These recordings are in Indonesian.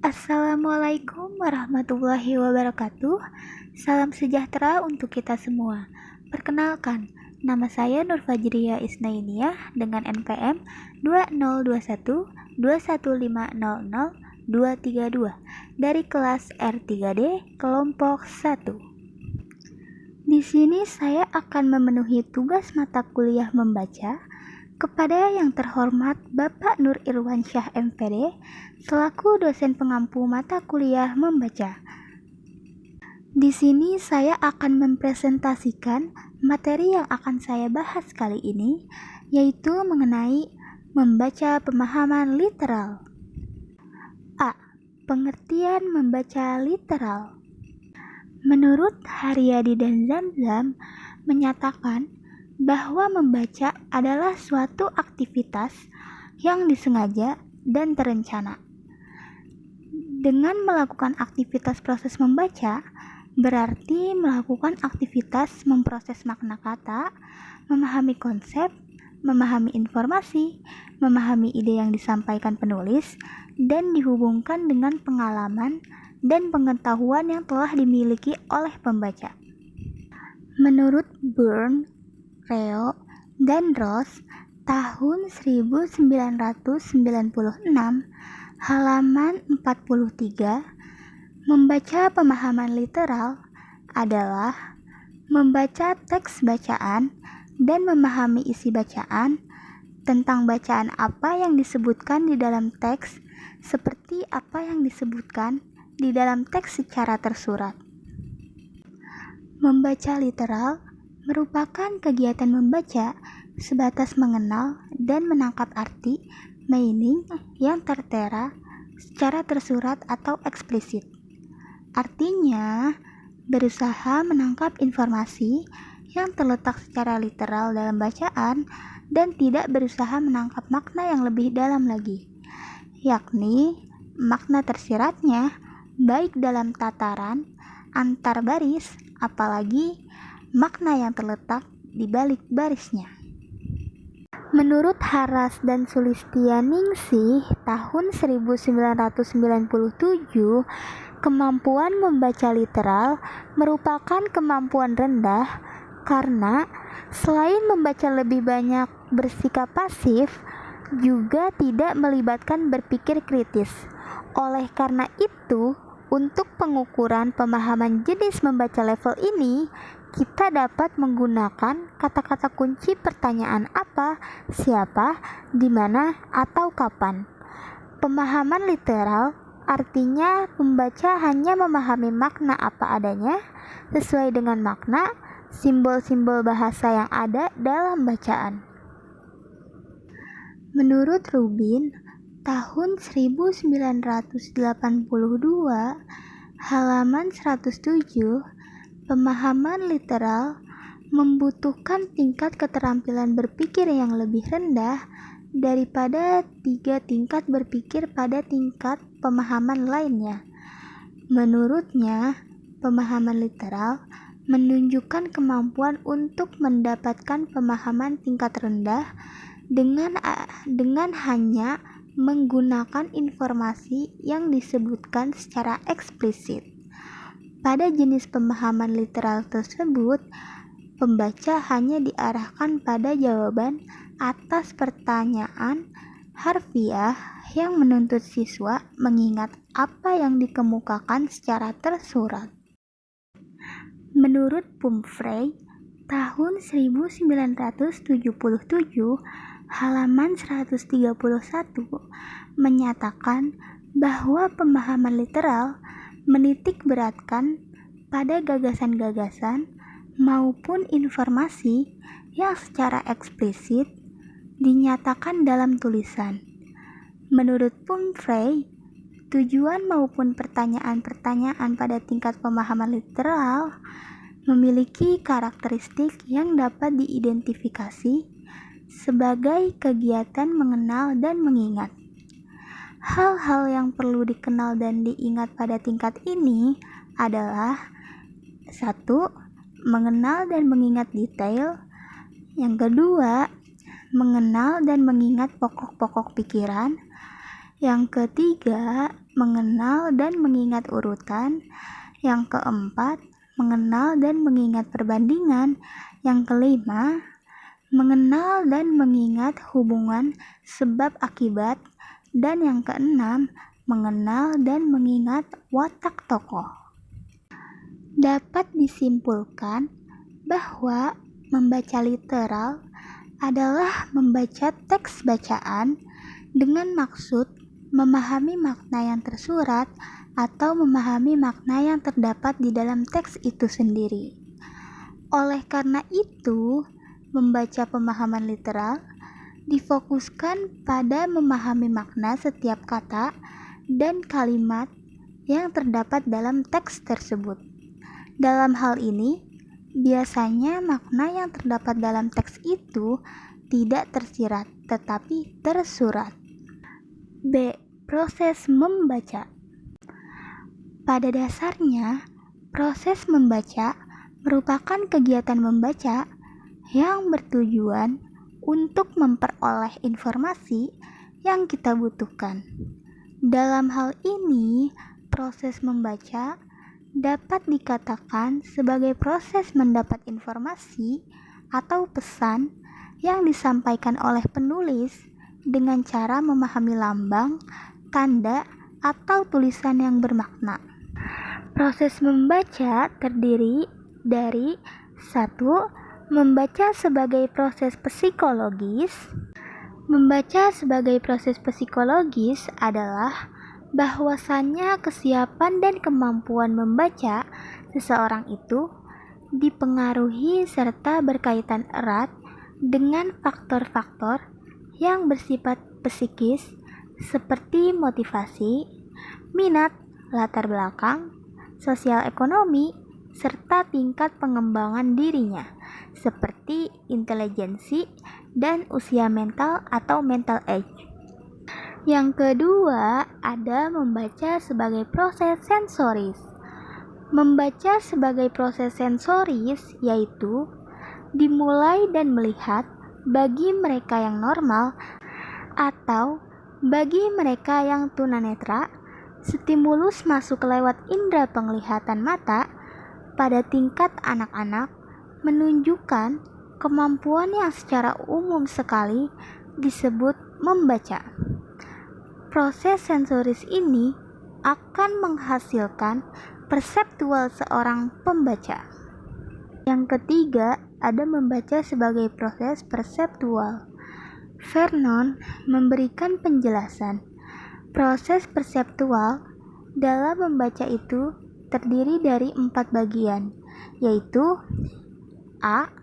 Assalamualaikum warahmatullahi wabarakatuh. Salam sejahtera untuk kita semua. Perkenalkan, nama saya Nur Fajriya Isnainiyah dengan NPM 202121500232 dari kelas R3D kelompok 1. Di sini saya akan memenuhi tugas mata kuliah membaca kepada yang terhormat Bapak Nur Irwansyah MPD selaku dosen pengampu mata kuliah membaca. Di sini saya akan mempresentasikan materi yang akan saya bahas kali ini, yaitu mengenai membaca pemahaman literal. A. Pengertian membaca literal. Menurut Haryadi dan Zamzam menyatakan bahwa membaca adalah suatu aktivitas yang disengaja dan terencana. Dengan melakukan aktivitas proses membaca, berarti melakukan aktivitas memproses makna kata, memahami konsep, memahami informasi, memahami ide yang disampaikan penulis, dan dihubungkan dengan pengalaman dan pengetahuan yang telah dimiliki oleh pembaca. Menurut Burn, Reo, dan Ross, tahun 1996, halaman 43, membaca pemahaman literal adalah membaca teks bacaan dan memahami isi bacaan tentang bacaan apa yang disebutkan di dalam teks seperti apa yang disebutkan di dalam teks secara tersurat. Membaca literal merupakan kegiatan membaca sebatas mengenal dan menangkap arti, meaning, yang tertera secara tersurat atau eksplisit. Artinya, berusaha menangkap informasi yang terletak secara literal dalam bacaan dan tidak berusaha menangkap makna yang lebih dalam lagi, yakni makna tersiratnya baik dalam tataran, antar baris, apalagi makna yang terletak di balik barisnya. Menurut Haras dan Sulistianingsih tahun 1997, kemampuan membaca literal merupakan kemampuan rendah karena selain membaca lebih banyak bersikap pasif, juga tidak melibatkan berpikir kritis. Oleh karena itu, untuk pengukuran pemahaman jenis membaca level ini, kita dapat menggunakan kata-kata kunci pertanyaan apa, siapa, di mana, atau kapan. Pemahaman literal artinya pembaca hanya memahami makna apa adanya sesuai dengan makna simbol-simbol bahasa yang ada dalam bacaan. Menurut Rubin, tahun 1982, halaman 107, pemahaman literal membutuhkan tingkat keterampilan berpikir yang lebih rendah daripada 3 tingkat berpikir pada tingkat pemahaman lainnya. Menurutnya, pemahaman literal menunjukkan kemampuan untuk mendapatkan pemahaman tingkat rendah dengan hanya menggunakan informasi yang disebutkan secara eksplisit. Pada jenis pemahaman literal tersebut, pembaca hanya diarahkan pada jawaban atas pertanyaan harfiah yang menuntut siswa mengingat apa yang dikemukakan secara tersurat. Menurut Pumphrey, tahun 1977, halaman 131, menyatakan bahwa pemahaman literal menitik beratkan pada gagasan-gagasan maupun informasi yang secara eksplisit dinyatakan dalam tulisan. Menurut Pumphrey, tujuan maupun pertanyaan-pertanyaan pada tingkat pemahaman literal memiliki karakteristik yang dapat diidentifikasi sebagai kegiatan mengenal dan mengingat. Hal-hal yang perlu dikenal dan diingat pada tingkat ini adalah 1. Mengenal dan mengingat detail. Yang kedua, mengenal dan mengingat pokok-pokok pikiran. Yang ketiga, mengenal dan mengingat urutan. Yang keempat, mengenal dan mengingat perbandingan. Yang kelima, mengenal dan mengingat hubungan sebab akibat. Dan yang keenam, mengenal dan mengingat watak tokoh. Dapat disimpulkan bahwa membaca literal adalah membaca teks bacaan dengan maksud memahami makna yang tersurat atau memahami makna yang terdapat di dalam teks itu sendiri. Oleh karena itu, membaca pemahaman literal difokuskan pada memahami makna setiap kata dan kalimat yang terdapat dalam teks tersebut. Dalam hal ini, biasanya makna yang terdapat dalam teks itu tidak tersirat, tetapi tersurat. B. Proses membaca. Pada dasarnya, proses membaca merupakan kegiatan membaca yang bertujuan untuk memperoleh informasi yang kita butuhkan. Dalam hal ini, proses membaca dapat dikatakan sebagai proses mendapat informasi atau pesan yang disampaikan oleh penulis dengan cara memahami lambang, tanda, atau tulisan yang bermakna. Proses membaca terdiri dari 1. Membaca sebagai proses psikologis. Membaca sebagai proses psikologis adalah bahwasannya kesiapan dan kemampuan membaca seseorang itu dipengaruhi serta berkaitan erat dengan faktor-faktor yang bersifat psikis seperti motivasi, minat, latar belakang, sosial ekonomi, serta tingkat pengembangan dirinya seperti intelijensi dan usia mental atau mental age. Yang kedua, ada membaca sebagai proses sensoris. Membaca sebagai proses sensoris yaitu dimulai dan melihat bagi mereka yang normal atau bagi mereka yang tunanetra, stimulus masuk lewat indera penglihatan mata pada tingkat anak-anak menunjukkan kemampuan yang secara umum sekali disebut membaca. Proses sensoris ini akan menghasilkan perseptual seorang pembaca. Yang ketiga, ada membaca sebagai proses perseptual. Vernon memberikan penjelasan. Proses perseptual dalam membaca itu terdiri dari 4 bagian, yaitu A.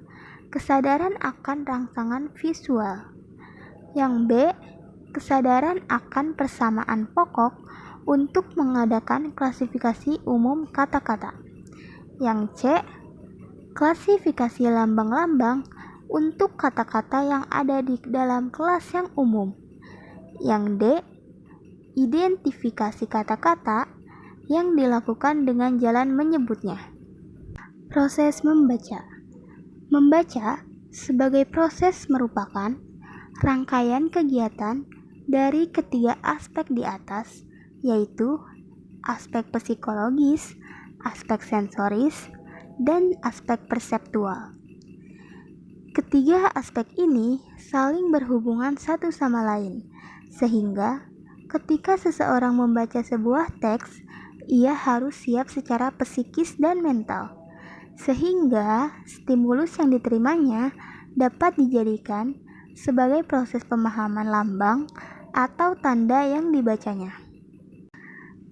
Kesadaran akan rangsangan visual. Yang B. Kesadaran akan persamaan pokok untuk mengadakan klasifikasi umum kata-kata. Yang C. Klasifikasi lambang-lambang untuk kata-kata yang ada di dalam kelas yang umum. Yang D. Identifikasi kata-kata yang dilakukan dengan jalan menyebutnya. Proses membaca. Membaca sebagai proses merupakan rangkaian kegiatan dari ketiga aspek di atas, yaitu aspek psikologis, aspek sensoris, dan aspek perseptual. Ketiga aspek ini saling berhubungan satu sama lain, sehingga ketika seseorang membaca sebuah teks, ia harus siap secara psikis dan mental, sehingga stimulus yang diterimanya dapat dijadikan sebagai proses pemahaman lambang atau tanda yang dibacanya.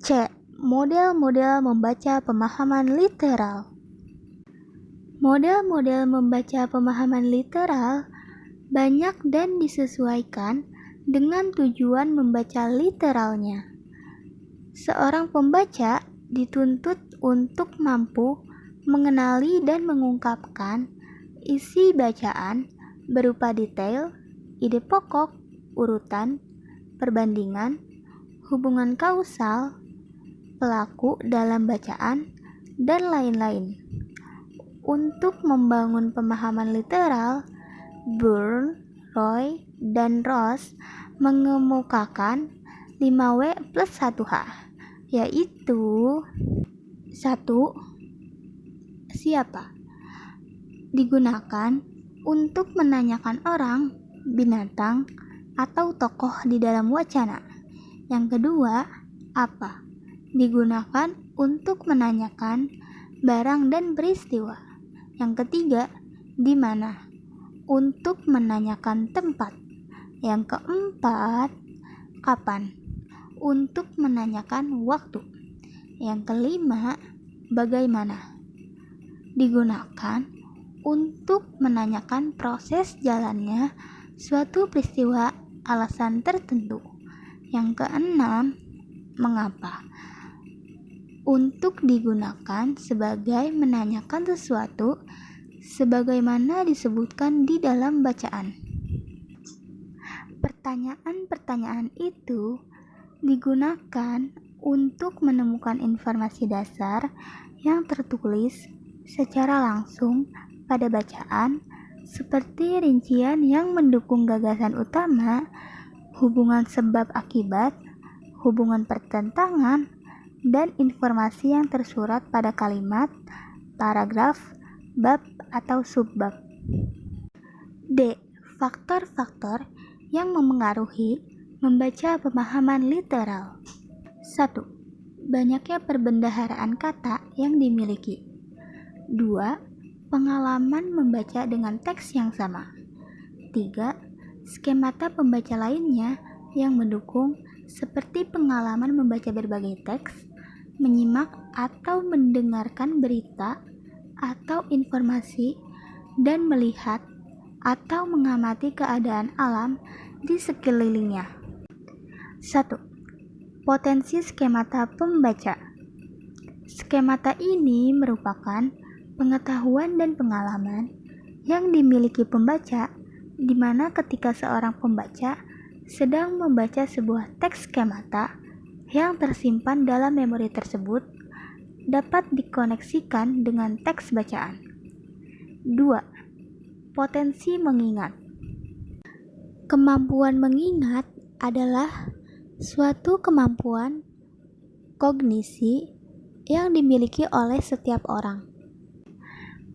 C. Model-model membaca pemahaman literal. Model-model membaca pemahaman literal banyak dan disesuaikan dengan tujuan membaca literalnya. Seorang pembaca dituntut untuk mampu mengenali dan mengungkapkan isi bacaan berupa detail, ide pokok, urutan, perbandingan, hubungan kausal, pelaku dalam bacaan, dan lain-lain. Untuk membangun pemahaman literal, Bourne, Roy, dan Ross mengemukakan 5W plus 1H, yaitu 1. Siapa? Digunakan untuk menanyakan orang, binatang, atau tokoh di dalam wacana. Yang kedua, apa? Digunakan untuk menanyakan barang dan peristiwa. Yang ketiga, di mana? Untuk menanyakan tempat. Yang keempat, kapan? Untuk menanyakan waktu. Yang kelima, bagaimana? Digunakan untuk menanyakan proses jalannya suatu peristiwa alasan tertentu. Yang keenam, mengapa? Untuk digunakan sebagai menanyakan sesuatu sebagaimana disebutkan di dalam bacaan. Pertanyaan-pertanyaan itu digunakan untuk menemukan informasi dasar yang tertulis secara langsung pada bacaan, seperti rincian yang mendukung gagasan utama, hubungan sebab akibat, hubungan pertentangan, dan informasi yang tersurat pada kalimat, paragraf, bab, atau subbab. D. Faktor-faktor yang memengaruhi membaca pemahaman literal. 1. Banyaknya perbendaharaan kata yang dimiliki. 2. Pengalaman membaca dengan teks yang sama. 3. Skemata pembaca lainnya yang mendukung, seperti pengalaman membaca berbagai teks, menyimak atau mendengarkan berita atau informasi, dan melihat atau mengamati keadaan alam di sekelilingnya. 1. Potensi skemata pembaca. Skemata ini merupakan pengetahuan dan pengalaman yang dimiliki pembaca, di mana ketika seorang pembaca sedang membaca sebuah teks skemata yang tersimpan dalam memori tersebut dapat dikoneksikan dengan teks bacaan. 2. Potensi mengingat. Kemampuan mengingat adalah suatu kemampuan kognisi yang dimiliki oleh setiap orang.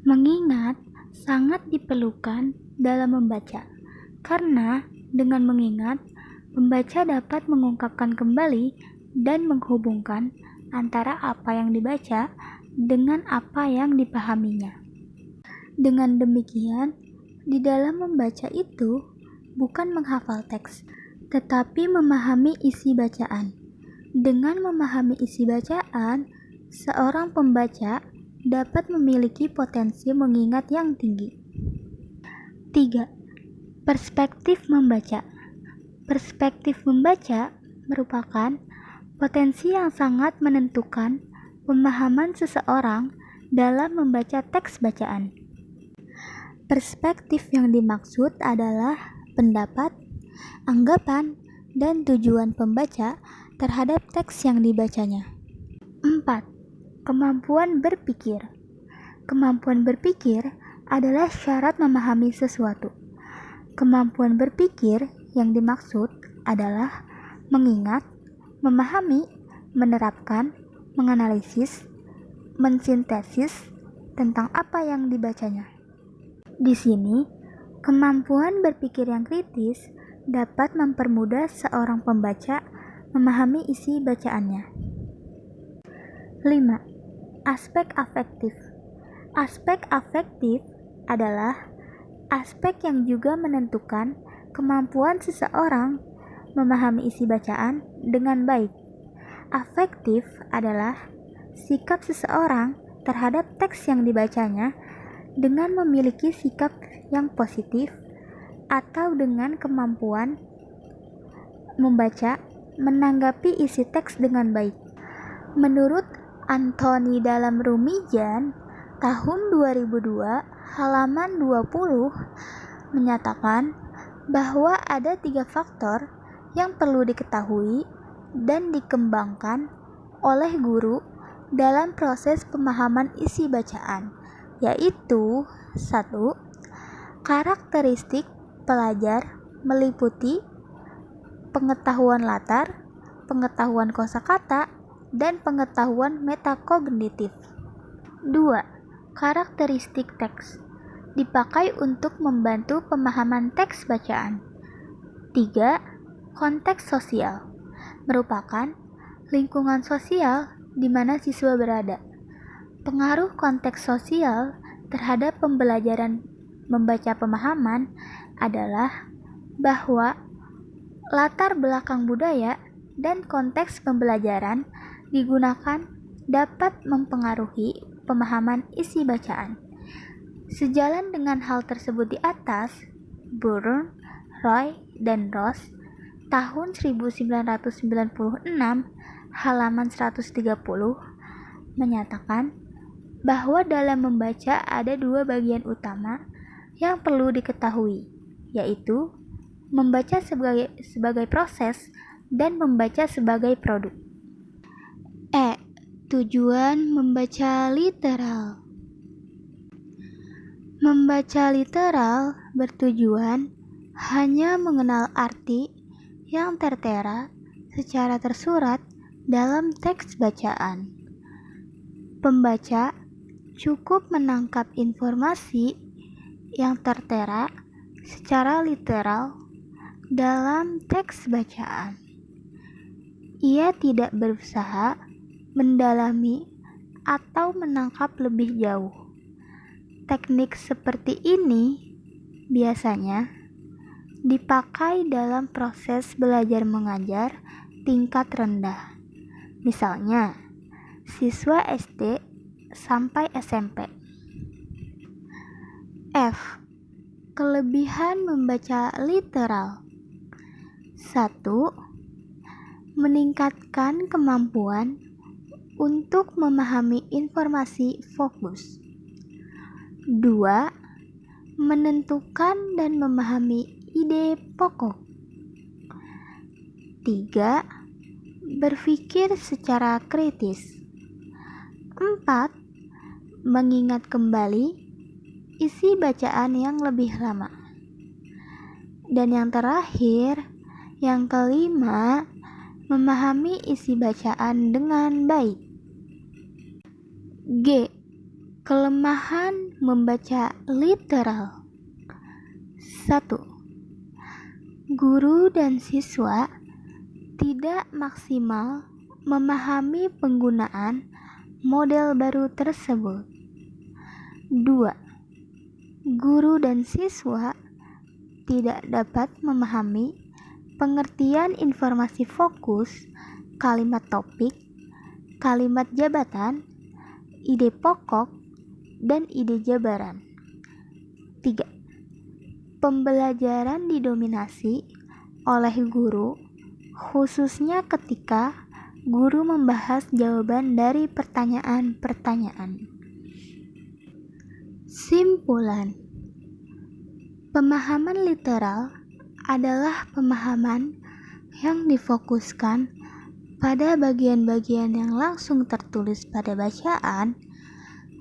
Mengingat sangat diperlukan dalam membaca, karena dengan mengingat, pembaca dapat mengungkapkan kembali dan menghubungkan antara apa yang dibaca dengan apa yang dipahaminya. Dengan demikian, di dalam membaca itu bukan menghafal teks, tetapi memahami isi bacaan. Dengan memahami isi bacaan, seorang pembaca dapat memiliki potensi mengingat yang tinggi. 3. Perspektif membaca. Perspektif membaca merupakan potensi yang sangat menentukan pemahaman seseorang dalam membaca teks bacaan. Perspektif yang dimaksud adalah pendapat, anggapan, dan tujuan pembaca terhadap teks yang dibacanya. 4. Kemampuan berpikir. Kemampuan berpikir adalah syarat memahami sesuatu. Kemampuan berpikir yang dimaksud adalah mengingat, memahami, menerapkan, menganalisis, mensintesis tentang apa yang dibacanya. Di sini, kemampuan berpikir yang kritis dapat mempermudah seorang pembaca memahami isi bacaannya. 5. Aspek afektif. Aspek afektif adalah aspek yang juga menentukan kemampuan seseorang memahami isi bacaan dengan baik. Afektif adalah sikap seseorang terhadap teks yang dibacanya dengan memiliki sikap yang positif atau dengan kemampuan membaca, menanggapi isi teks dengan baik. Menurut Anthony dalam Rumijan tahun 2002 halaman 20 menyatakan bahwa ada 3 faktor yang perlu diketahui dan dikembangkan oleh guru dalam proses pemahaman isi bacaan, yaitu 1. Karakteristik pelajar meliputi pengetahuan latar, pengetahuan kosakata, dan pengetahuan metakognitif. 2. Karakteristik teks dipakai untuk membantu pemahaman teks bacaan. 3. Konteks sosial merupakan lingkungan sosial di mana siswa berada. Pengaruh konteks sosial terhadap pembelajaran membaca pemahaman adalah bahwa latar belakang budaya dan konteks pembelajaran digunakan dapat mempengaruhi pemahaman isi bacaan. Sejalan dengan hal tersebut di atas, Bourne, Roy, dan Ross tahun 1996 halaman 130 menyatakan bahwa dalam membaca ada dua bagian utama yang perlu diketahui, yaitu membaca sebagai proses dan membaca sebagai produk. Tujuan membaca literal. Membaca literal bertujuan hanya mengenal arti yang tertera secara tersurat dalam teks bacaan. Pembaca cukup menangkap informasi yang tertera secara literal dalam teks bacaan. Ia tidak berusaha mendalami atau menangkap lebih jauh. Teknik seperti ini biasanya dipakai dalam proses belajar mengajar tingkat rendah. Misalnya, siswa SD sampai SMP. F. Kelebihan membaca literal. 1. Meningkatkan kemampuan untuk memahami informasi fokus. 2. Menentukan dan memahami ide pokok. 3. Berpikir secara kritis. 4. Mengingat kembali isi bacaan yang lebih lama. Dan yang terakhir, yang kelima, memahami isi bacaan dengan baik. G. Kelemahan membaca literal. 1. Guru dan siswa tidak maksimal memahami penggunaan model baru tersebut. 2. Guru dan siswa tidak dapat memahami pengertian informasi fokus, kalimat topik, kalimat jabatan, ide pokok, dan ide jabaran. 3. Pembelajaran didominasi oleh guru, khususnya ketika guru membahas jawaban dari pertanyaan-pertanyaan. Simpulan. Pemahaman literal adalah pemahaman yang difokuskan pada bagian-bagian yang langsung tertulis pada bacaan,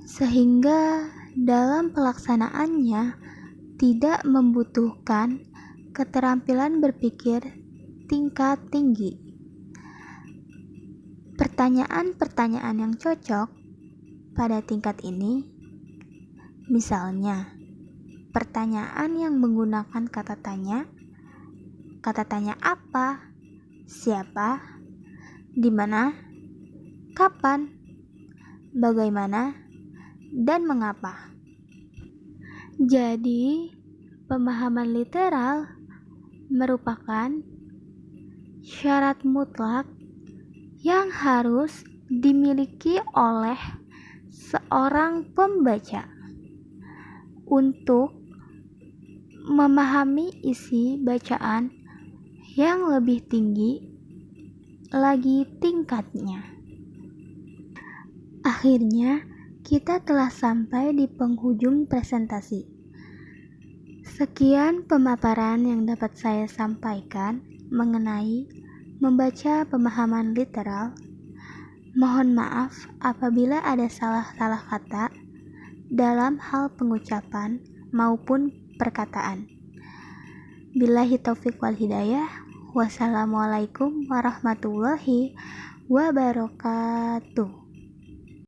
sehingga dalam pelaksanaannya tidak membutuhkan keterampilan berpikir tingkat tinggi. Pertanyaan-pertanyaan yang cocok pada tingkat ini, misalnya pertanyaan yang menggunakan kata tanya apa, siapa, di mana, kapan, bagaimana, dan mengapa. Jadi, pemahaman literal merupakan syarat mutlak yang harus dimiliki oleh seorang pembaca untuk memahami isi bacaan yang lebih tinggi lagi tingkatnya. Akhirnya, kita telah sampai di penghujung presentasi. Sekian pemaparan yang dapat saya sampaikan mengenai membaca pemahaman literal. Mohon maaf apabila ada salah-salah kata dalam hal pengucapan maupun perkataan. Billahi taufik wal hidayah. Wassalamualaikum warahmatullahi wabarakatuh.